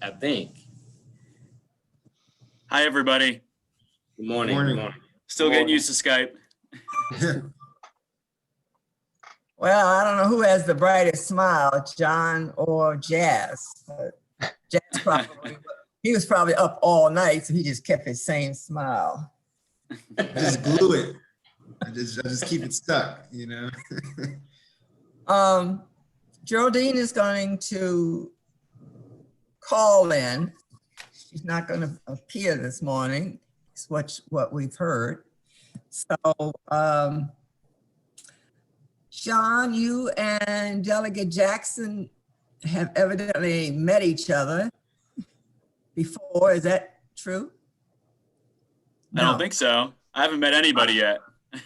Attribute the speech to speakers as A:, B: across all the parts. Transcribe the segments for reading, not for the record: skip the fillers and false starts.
A: I think.
B: Hi, everybody.
A: Good morning.
C: Morning.
A: Good morning.
B: Still getting used to Skype.
D: Well, I don't know who has the brightest smile, John or Jazz. Jazz he was probably up all night, so he just kept his same smile.
C: I just glue it. I just keep it stuck, you know.
D: Geraldine is going to call in. She's not going to appear this morning. It's what we've heard. So, Sean, you and Delegate Jackson have evidently met each other before. Is that true?
B: I don't think so. I haven't met anybody yet.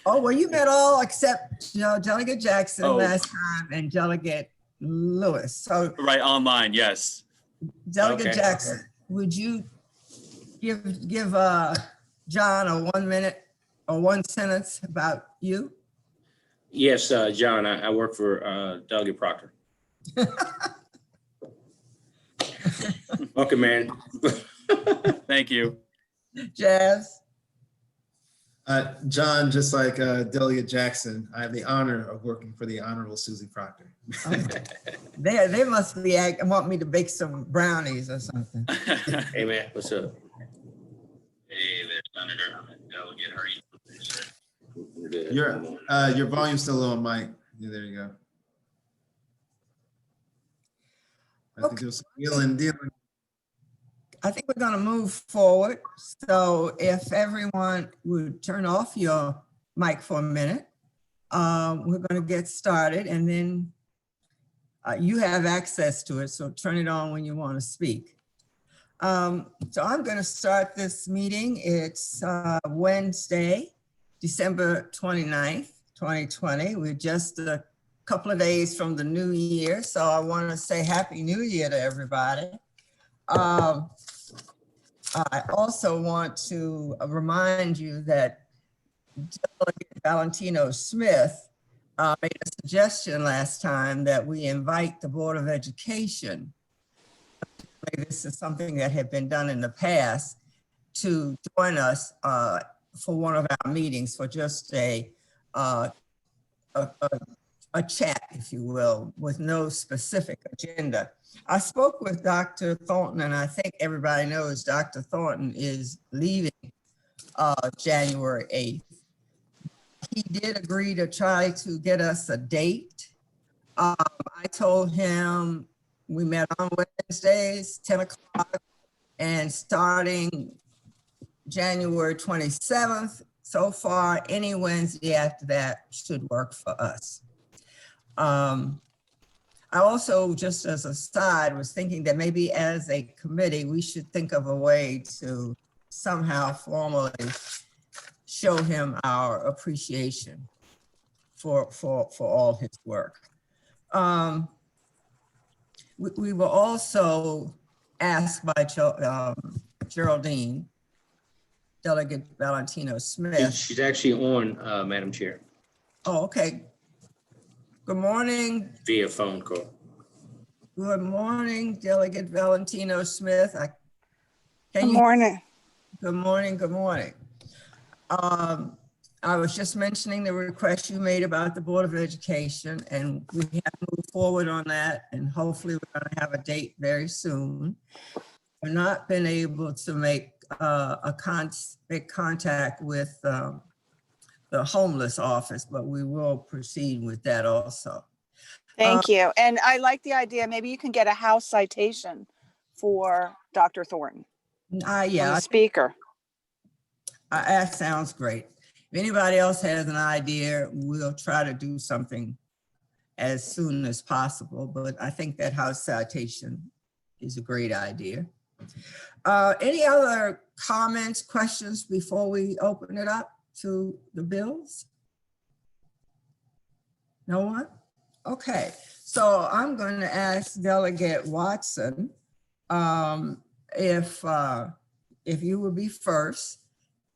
D: Oh, well, you met all except Delegate Jackson
B: Oh.
D: last time and Delegate Lewis. So
B: Right, online, yes.
D: Delegate
A: Okay.
D: Jackson, would you give John a 1 minute or one sentence about you?
A: Yes, John, I work for Delegate Proctor. Okay, man.
B: Thank you.
D: Jazz?
C: John, just like Delegate Jackson, I have the honor of working for the Honorable Susie Proctor.
D: They must be want me to bake some brownies or something.
A: Hey, man, what's up?
E: Hey there, Senator. I'm a delegate. How are you doing, sir?
A: We're good.
C: Your volume's still low on mic. Yeah, there you go. I think there's dealing.
D: I think we're going to move forward. So if everyone would turn off your mic for a minute, we're going to get started, and then you have access to it. So turn it on when you want to speak. So I'm going to start this meeting. It's Wednesday, December 29th, 2020. We're just a couple of days from the new year. So I want to say Happy New Year to everybody. I also want to remind you that Delegate Valentino Smith made a suggestion last time that we invite the Board of Education. This is something that had been done in the past, to join us for one of our meetings for just a chat, if you will, with no specific agenda. I spoke with Dr. Thornton, and I think everybody knows Dr. Thornton is leaving January 8th. He did agree to try to get us a date. I told him we met on Wednesdays, 10 o'clock, and starting January 27th, so far, any Wednesday after that should work for us. I also, just as a side, was thinking that maybe as a committee, we should think of a way to somehow formally show him our appreciation for all his work. We were also asked by Geraldine, Delegate Valentino Smith.
A: She's actually on, Madam Chair,
D: Oh, okay. Good morning.
A: via phone call.
D: Good morning, Delegate Valentino Smith.
F: Good morning.
D: Good morning, good morning. I was just mentioning the request you made about the Board of Education, and we have moved forward on that, and hopefully we're going to have a date very soon. We've not been able to make make contact with the homeless office, but we will proceed with that also.
F: Thank you. And I like the idea, maybe you can get a house citation for Dr. Thornton.
D: Yeah,
F: The speaker.
D: that sounds great. If anybody else has an idea, we'll try to do something as soon as possible, but I think that house citation is a great idea. Any other comments, questions before we open it up to the bills? No one? Okay, so I'm going to ask Delegate Watson if you would be first,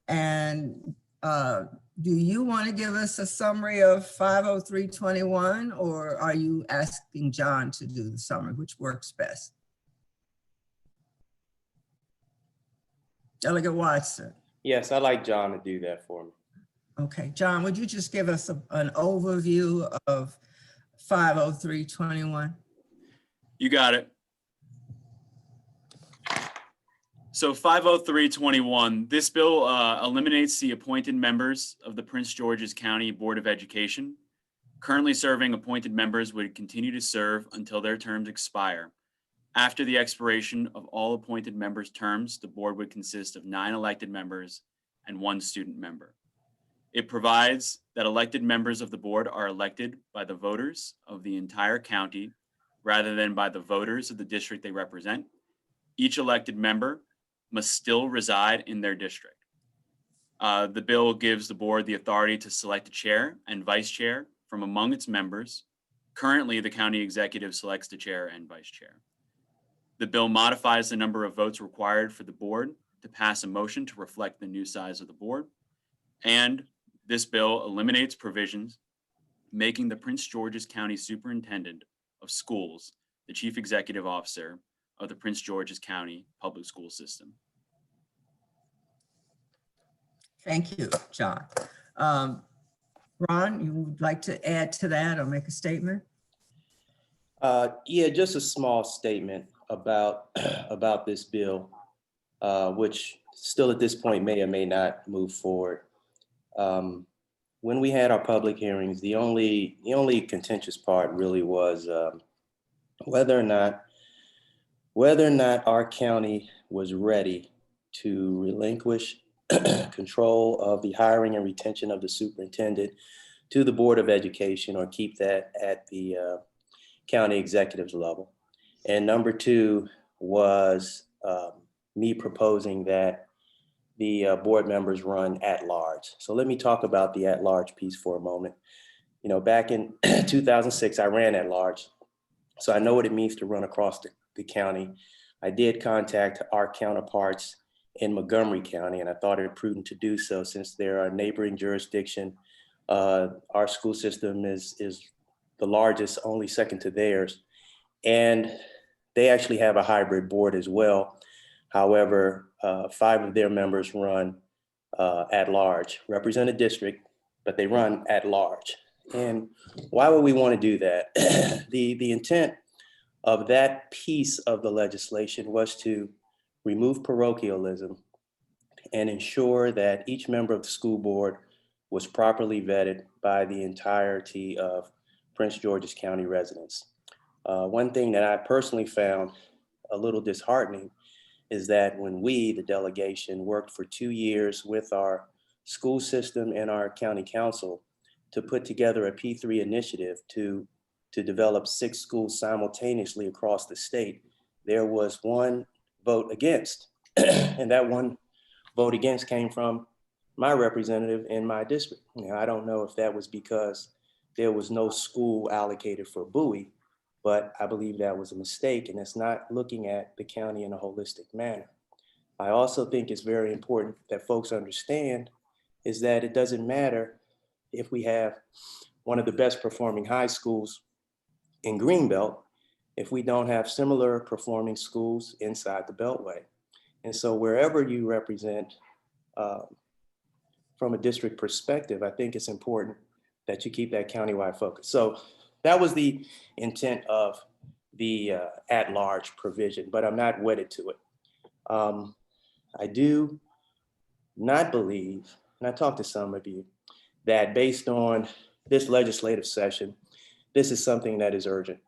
D: and do you want to give us a summary of 50321, or are you asking John to do the summary? Which works best? Delegate Watson.
G: Yes, I'd like John to do that for me.
D: Okay, John, would you just give us an overview of 50321?
B: You got it. So 50321, this bill eliminates the appointed members of the Prince George's County Board of Education. Currently serving appointed members would continue to serve until their terms expire. After the expiration of all appointed members' terms, the board would consist of 9 elected members and 1 student member. It provides that elected members of the board are elected by the voters of the entire county rather than by the voters of the district they represent. Each elected member must still reside in their district. The bill gives the board the authority to select a chair and vice chair from among its members. Currently, the county executive selects the chair and vice chair. The bill modifies the number of votes required for the board to pass a motion to reflect the new size of the board. And this bill eliminates provisions making the Prince George's County Superintendent of Schools the chief executive officer of the Prince George's County Public School System.
D: Thank you, John. Ron, you would like to add to that or make a statement?
G: Yeah, just a small statement about about this bill, which still at this point may or may not move forward. When we had our public hearings, the only contentious part really was whether or not our county was ready to relinquish control of the hiring and retention of the superintendent to the Board of Education, or keep that at the county executive's level. And number 2 was me proposing that the board members run at large. So let me talk about the at large piece for a moment. You know, back in 2006, I ran at large. So I know what it means to run across the county. I did contact our counterparts in Montgomery County, and I thought it prudent to do so since they're a neighboring jurisdiction. Our school system is the largest, only second to theirs. And they actually have a hybrid board as well. However, 5 of their members run at large, represent a district, but they run at large. And why would we want to do that? The intent of that piece of the legislation was to remove parochialism and ensure that each member of the school board was properly vetted by the entirety of Prince George's County residents. One thing that I personally found a little disheartening is that when we, the delegation, worked for 2 years with our school system and our county council to put together a P3 initiative to develop 6 schools simultaneously across the state, there was 1 vote against. And that 1 vote against came from my representative in my district. You know, I don't know if that was because there was no school allocated for Bowie, but I believe that was a mistake, and it's not looking at the county in a holistic manner. I also think it's very important that folks understand is that it doesn't matter if we have one of the best performing high schools in Greenbelt if we don't have similar performing schools inside the Beltway. And so wherever you represent from a district perspective, I think it's important that you keep that countywide focus. So that was the intent of the at-large provision, but I'm not wedded to it. I do not believe, and I talked to some of you, that based on this legislative session, this is something that is urgent.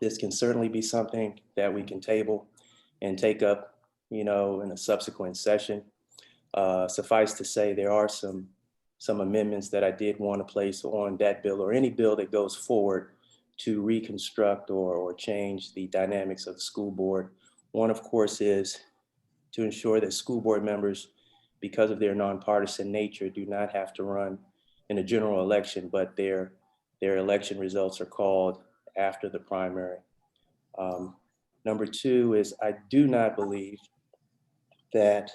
G: This can certainly be something that we can table and take up, you know, in a subsequent session. Suffice to say, there are some amendments that I did want to place on that bill or any bill that goes forward to reconstruct or change the dynamics of the school board. One, of course, is to ensure that school board members, because of their nonpartisan nature, do not have to run in a general election, but their election results are called after the primary. Number 2 is I do not believe that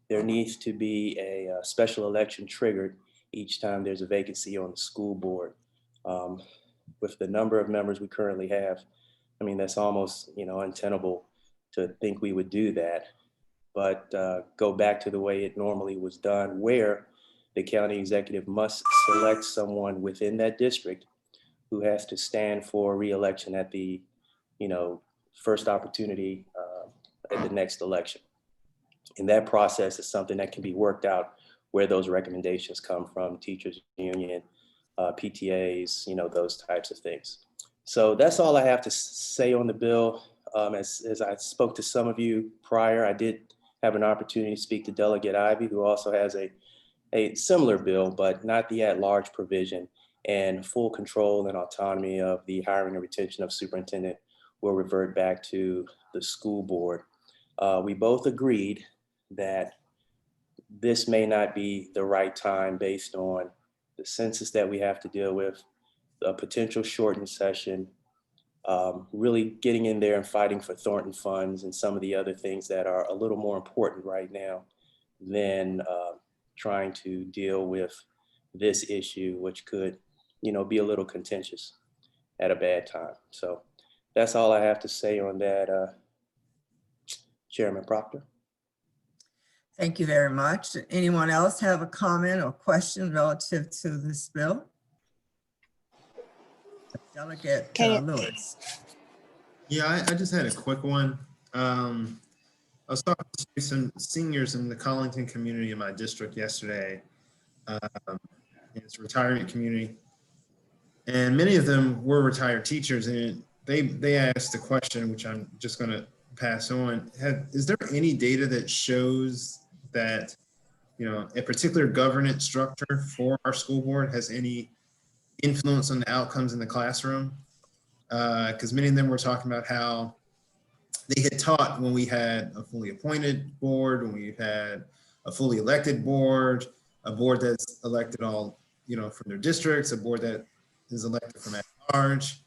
G: there needs to be a special election triggered each time there's a vacancy on the school board. With the number of members we currently have, I mean, that's almost, you know, untenable to think we would do that. but go back to the way it normally was done, where the county executive must select someone within that district who has to stand for reelection at the, first opportunity at the next election. And that process is something that can be worked out where those recommendations come from, teachers union, PTAs, those types of things. So that's all I have to say on the bill. As I spoke to some of you prior, I did have an opportunity to speak to Delegate Ivy, who also has a similar bill, but not the at-large provision, and full control and autonomy of the hiring and retention of superintendent will revert back to the school board. We both agreed that this may not be the right time based on the census that we have to deal with, a potential shortened session, really getting in there and fighting for Thornton funds and some of the other things that are a little more important right now than trying to deal with this issue, which could, be a little contentious at a bad time. So that's all I have to say on that, Chairman Proctor.
D: Thank you very much. Anyone else have a comment or question relative to this bill? Delegate Lewis.
C: Yeah, I just had a quick one. I was talking to some seniors in the Collington community in my district yesterday. It's a retirement community. And many of them were retired teachers, and they asked the question, which I'm just going to pass on. Is there any data that shows that, a particular governance structure for our school board has any influence on the outcomes in the classroom? Because many of them were talking about how they had taught when we had a fully appointed board, when we had a fully elected board, a board that's elected all, from their districts, a board that is elected from at large.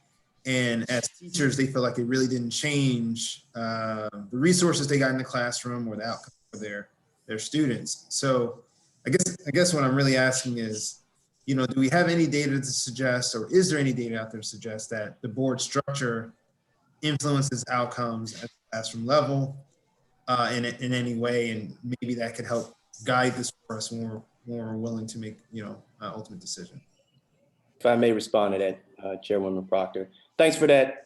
C: And as teachers, they feel like it really didn't change the resources they got in the classroom or the outcome for their students. So I guess what I'm really asking is, do we have any data to suggest, or is there any data out there to suggest that the board structure influences outcomes at the classroom level in any way? And maybe that could help guide this for us when we're willing to make, an ultimate decision.
G: If I may respond to that, Chairwoman Proctor. Thanks for that,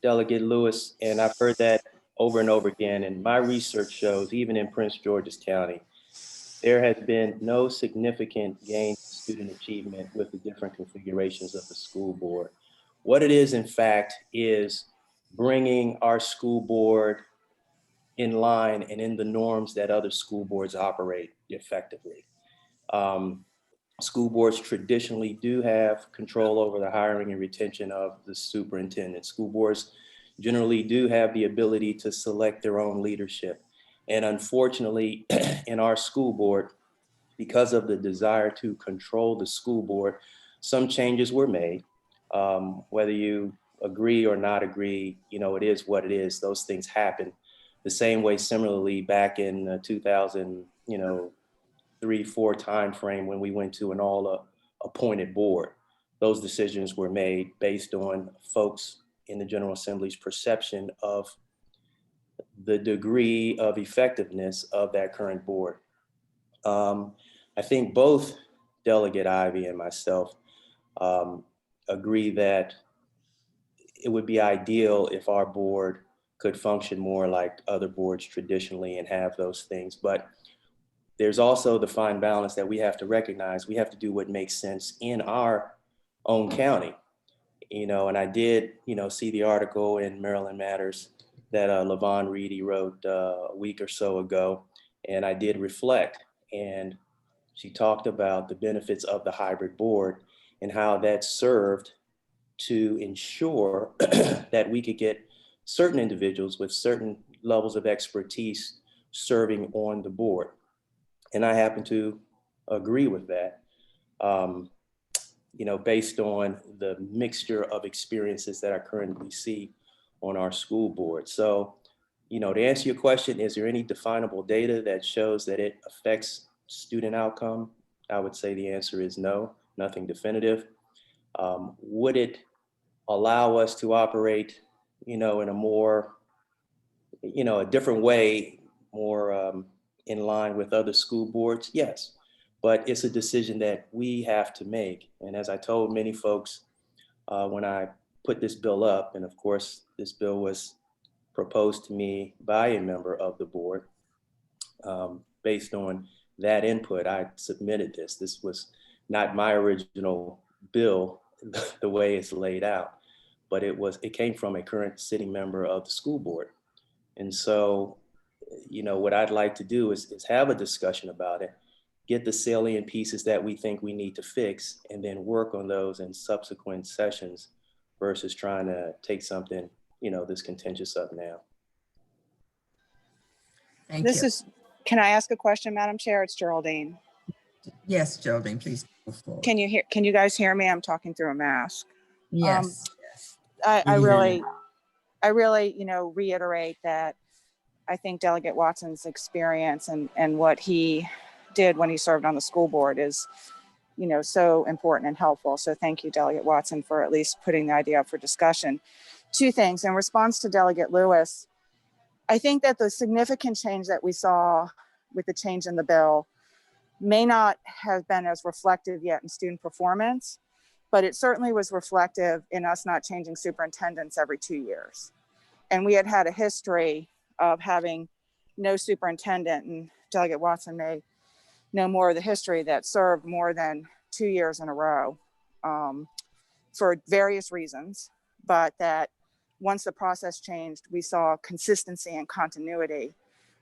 G: Delegate Lewis. And I've heard that over and over again. And my research shows, even in Prince George's County, there has been no significant gain in student achievement with the different configurations of the school board. What it is, in fact, is bringing our school board in line and in the norms that other school boards operate effectively. School boards traditionally do have control over the hiring and retention of the superintendent. School boards generally do have the ability to select their own leadership. And unfortunately, in our school board, because of the desire to control the school board, some changes were made. Whether you agree or not agree, it is what it is. Those things happen. The same way, similarly, back in 2003-4 timeframe, when we went to an all appointed board, those decisions were made based on folks in the General Assembly's perception of the degree of effectiveness of that current board. I think both Delegate Ivy and myself agree that it would be ideal if our board could function more like other boards traditionally and have those things. But there's also the fine balance that we have to recognize. We have to do what makes sense in our own county. And I did, see the article in Maryland Matters that LaVon Reedy wrote a week or so ago, and I did reflect. And she talked about the benefits of the hybrid board and how that served to ensure that we could get certain individuals with certain levels of expertise serving on the board. And I happen to agree with that, based on the mixture of experiences that I currently see on our school board. So, to answer your question, is there any definable data that shows that it affects student outcome? I would say the answer is no, nothing definitive. Would it allow us to operate, in a more, a different way more in line with other school boards? Yes, but it's a decision that we have to make. And as I told many folks when I put this bill up, and of course, this bill was proposed to me by a member of the board. Based on that input, I submitted this. This was not my original bill, the way it's laid out, but it came from a current sitting member of the school board. And so, what I'd like to do is have a discussion about it, get the salient pieces that we think we need to fix, and then work on those in subsequent sessions versus trying to take something, this contentious up now.
D: Thank you.
F: Can I ask a question, Madam Chair? It's Geraldine.
D: Yes, Geraldine, please go forward.
F: Can you guys hear me? I'm talking through a mask.
D: Yes.
F: I
D: We hear you.
F: really, reiterate that I think Delegate Watson's experience and what he did when he served on the school board is, so important and helpful. So thank you, Delegate Watson, for at least putting the idea up for discussion. Two things. In response to Delegate Lewis, I think that the significant change that we saw with the change in the bill may not have been as reflective yet in student performance, but it certainly was reflective in us not changing superintendents every 2 years. And we had a history of having no superintendent, and Delegate Watson may know more of the history, that served more than 2 years in a row for various reasons, but that once the process changed, we saw consistency and continuity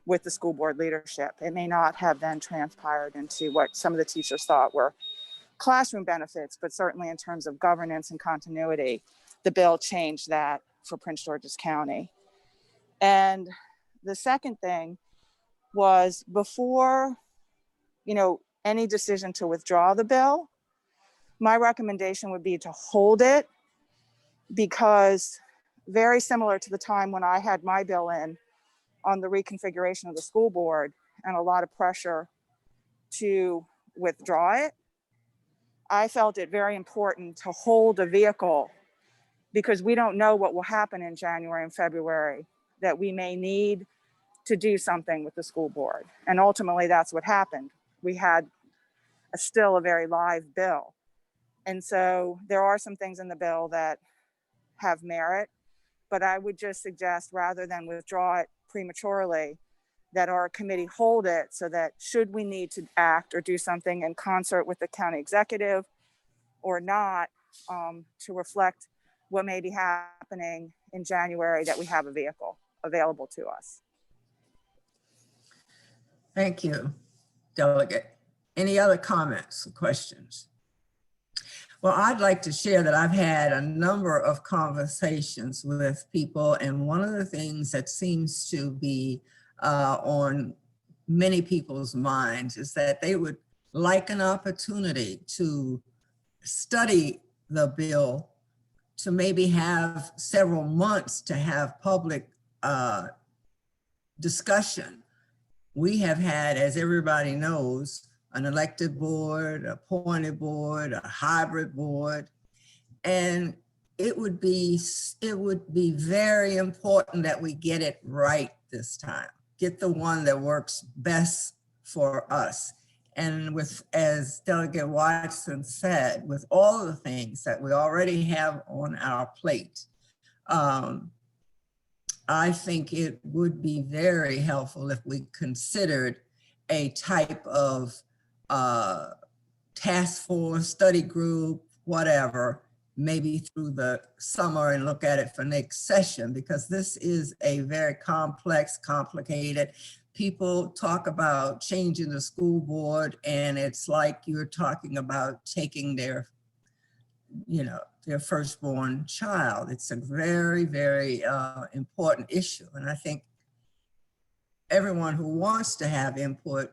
F: with the school board leadership. It may not have then transpired into what some of the teachers thought were classroom benefits, but certainly in terms of governance and continuity, the bill changed that for Prince George's County. And the second thing was, before, any decision to withdraw the bill, my recommendation would be to hold it, because very similar to the time when I had my bill in on the reconfiguration of the school board and a lot of pressure to withdraw it, I felt it very important to hold a vehicle, because we don't know what will happen in January and February, that we may need to do something with the school board. And ultimately that's what happened. We had still a very live bill. And so there are some things in the bill that have merit, but I would just suggest, rather than withdraw it prematurely, that our committee hold it, so that should we need to act or do something in concert with the county executive or not, to reflect what may be happening in January, that we have a vehicle available to us.
D: Thank you, Delegate. Any other comments or questions? Well, I'd like to share that I've had a number of conversations with people, and one of the things that seems to be on many people's minds is that they would like an opportunity to study the bill, to maybe have several months to have public discussion. We have had, as everybody knows, an elected board, appointed board, a hybrid board, and it would be very important that we get it right this time. Get the one that works best for us. And with, as Delegate Watson said, with all the things that we already have on our plate, I think it would be very helpful if we considered a type of task force, study group, whatever, maybe through the summer, and look at it for next session, because this is a very complex, complicated. People talk about changing the school board, and it's like you're talking about taking their firstborn child. It's a very, very important issue. And I think everyone who wants to have input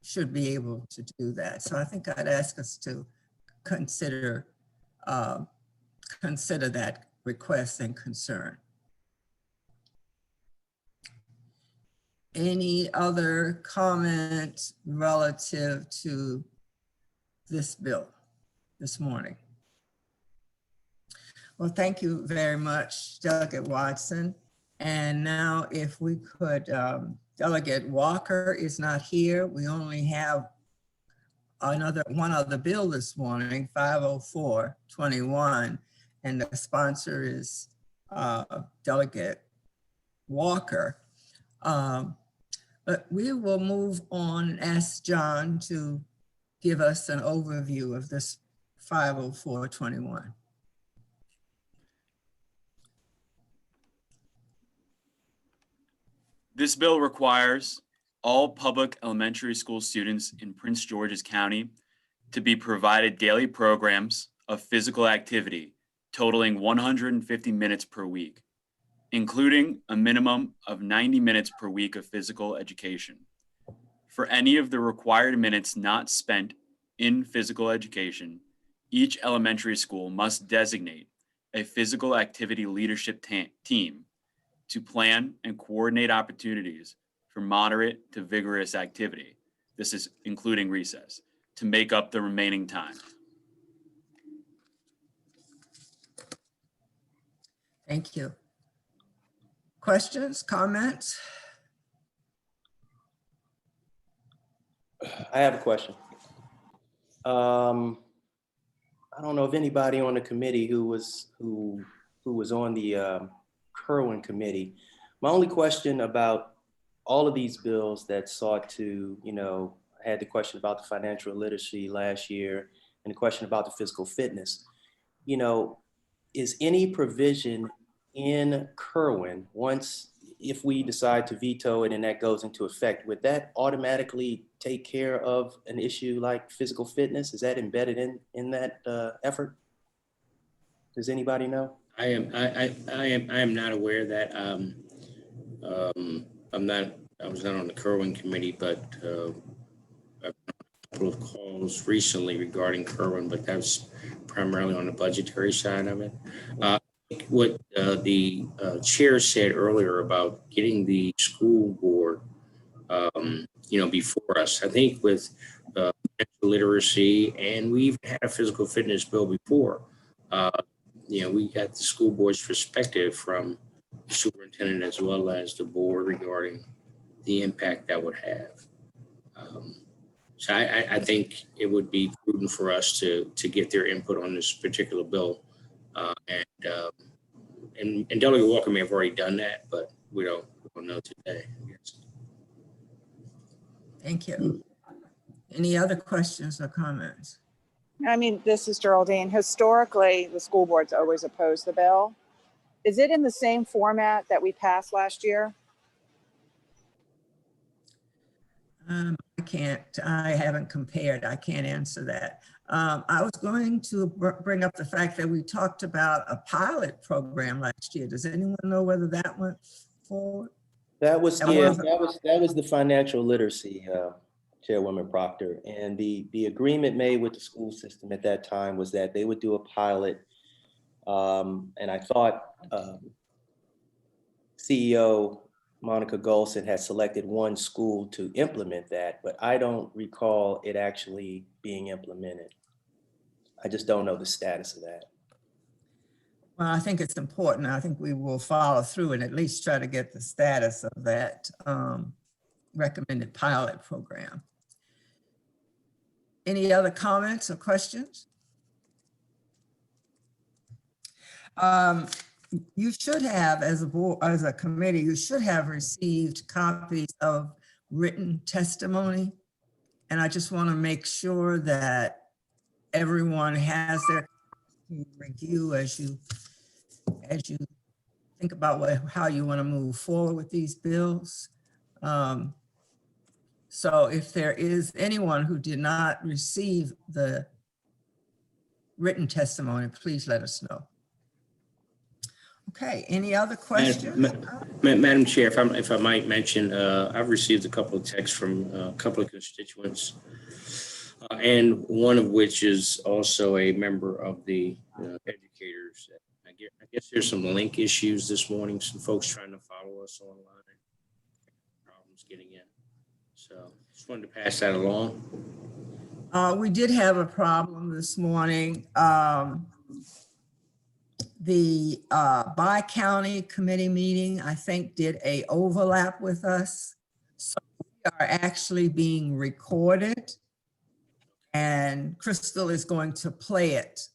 D: should be able to do that. So I think I'd ask us to consider that request and concern. Any other comments relative to this bill this morning? Well, thank you very much, Delegate Watson. And now if we could, Delegate Walker is not here. We only have one other bill this morning, 50421, and the sponsor is Delegate Walker. But we will move on and ask John to give us an overview of this 50421.
B: This bill requires all public elementary school students in Prince George's County to be provided daily programs of physical activity totaling 150 minutes per week, including a minimum of 90 minutes per week of physical education. For any of the required minutes not spent in physical education, each elementary school must designate a physical activity leadership team to plan and coordinate opportunities for moderate to vigorous activity. This is including recess, to make up the remaining time.
D: Thank you. Questions, comments?
G: I have a question. I don't know if anybody on the committee who was on the Kerwin committee. My only question about all of these bills that sought to, I had the question about the financial literacy last year and the question about the physical fitness. Is any provision in Kerwin, if we decide to veto it and that goes into effect, would that automatically take care of an issue like physical fitness? Is that embedded in that effort? Does anybody know?
A: I am not aware of that. I was not on the Kerwin committee, but I've had a couple of calls recently regarding Kerwin, but that's primarily on the budgetary side of it. What the chair said earlier about getting the school board, before us, I think with literacy, and we've had a physical fitness bill before. We got the school board's perspective from the superintendent as well as the board regarding the impact that would have. So I think it would be prudent for us to get their input on this particular bill. And Delegate Walker may have already done that, but we don't know today.
D: Thank you. Any other questions or comments?
F: I mean, this is Geraldine. Historically, the school board's always opposed the bill. Is it in the same format that we passed last year?
D: I haven't compared. I can't answer that. I was going to bring up the fact that we talked about a pilot program last year. Does anyone know whether that went forward?
G: That was the financial literacy, Chairwoman Proctor, and the agreement made with the school system at that time was that they would do a pilot, and I thought CEO Monica Golson had selected one school to implement that, but I don't recall it actually being implemented. I just don't know the status of that.
D: Well, I think it's important. I think we will follow through and at least try to get the status of that recommended pilot program. Any other comments or questions? You should have, as a board, as a committee, you should have received copies of written testimony. And I just want to make sure that everyone has their review as you think about how you want to move forward with these bills. So if there is anyone who did not receive the written testimony, please let us know. Okay, any other questions?
A: Madam Chair, if I might mention, I've received a couple of texts from a couple of constituents, and one of which is also a member of the educators. I guess there's some link issues this morning, some folks trying to follow us online, problems getting in. So just wanted to pass that along.
D: We did have a problem this morning. The bi-county committee meeting, I think, did a overlap with us. So we are actually being recorded. And Crystal is going to play it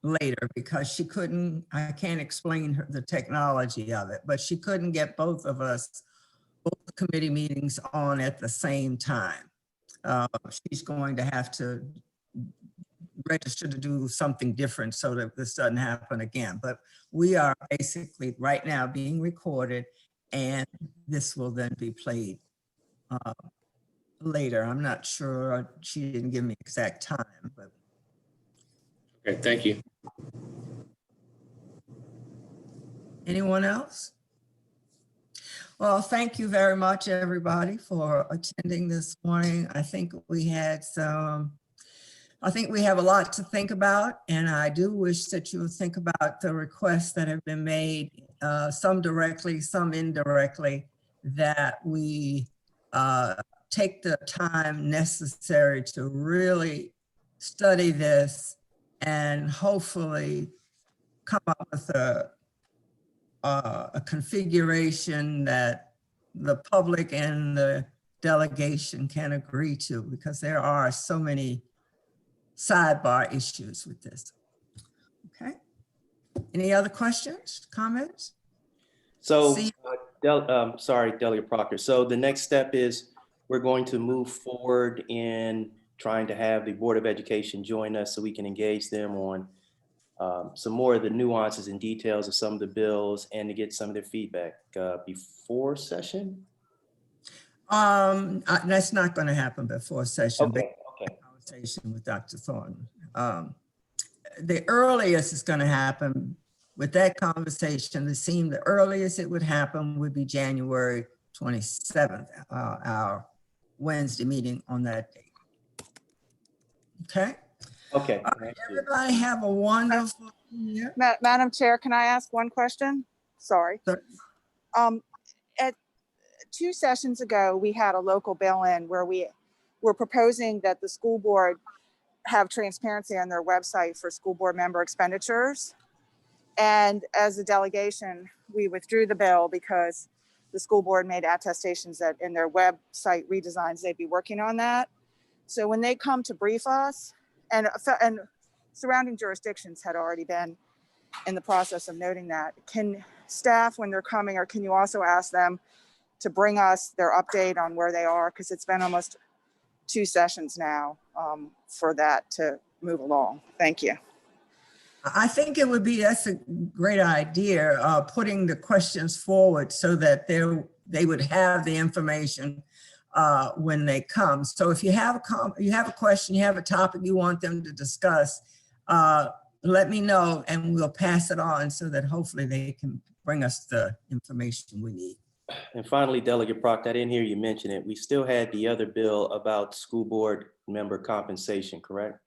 D: later because she couldn't, I can't explain the technology of it, but she couldn't get both of us, both committee meetings on at the same time. She's going to have to register to do something different so that this doesn't happen again. But we are basically right now being recorded, and this will then be played later. I'm not sure. She didn't give me exact time, but.
A: Okay, thank you.
D: Anyone else? Well, thank you very much, everybody, for attending this morning. I think we had I think we have a lot to think about, and I do wish that you would think about the requests that have been made, some directly, some indirectly, that we take the time necessary to really study this and hopefully come up with a configuration that the public and the delegation can agree to, because there are so many sidebar issues with this. Okay. Any other questions, comments?
G: So, sorry, Delegate Proctor. So the next step is we're going to move forward in trying to have the Board of Education join us so we can engage them on some more of the nuances and details of some of the bills and to get some of their feedback before session?
D: That's not going to happen before session.
G: Okay.
D: Conversation with Dr. Thornton. The earliest it's going to happen with that conversation, it seemed the earliest it would happen would be January 27th, our Wednesday meeting on that date. Okay.
G: Okay.
D: All right, everybody have a wonderful year.
F: Madam Chair, can I ask one question? Sorry.
D: Sure.
F: At 2 sessions ago, we had a local bill in where we were proposing that the school board have transparency on their website for school board member expenditures. And as a delegation, we withdrew the bill because the school board made attestations that in their website redesigns, they'd be working on that. So when they come to brief us, and surrounding jurisdictions had already been in the process of noting that, can staff, when they're coming, or can you also ask them to bring us their update on where they are? Because it's been almost 2 sessions now for that to move along. Thank you.
D: I think it would be, that's a great idea, putting the questions forward so that they would have the information when they come. So if you have a question, you have a topic you want them to discuss, let me know and we'll pass it on so that hopefully they can bring us the information we need.
G: And finally, Delegate Proctor, I didn't hear you mention it. We still had the other bill about school board member compensation, correct?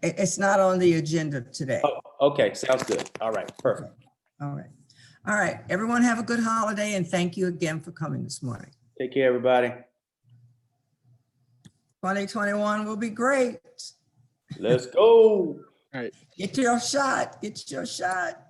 D: It's not on the agenda today.
G: Oh, okay, sounds good. All right, perfect.
D: All right. All right, everyone have a good holiday and thank you again for coming this morning.
G: Take care, everybody.
D: 2021 will be great.
G: Let's go.
D: Get your shot. Get your shot.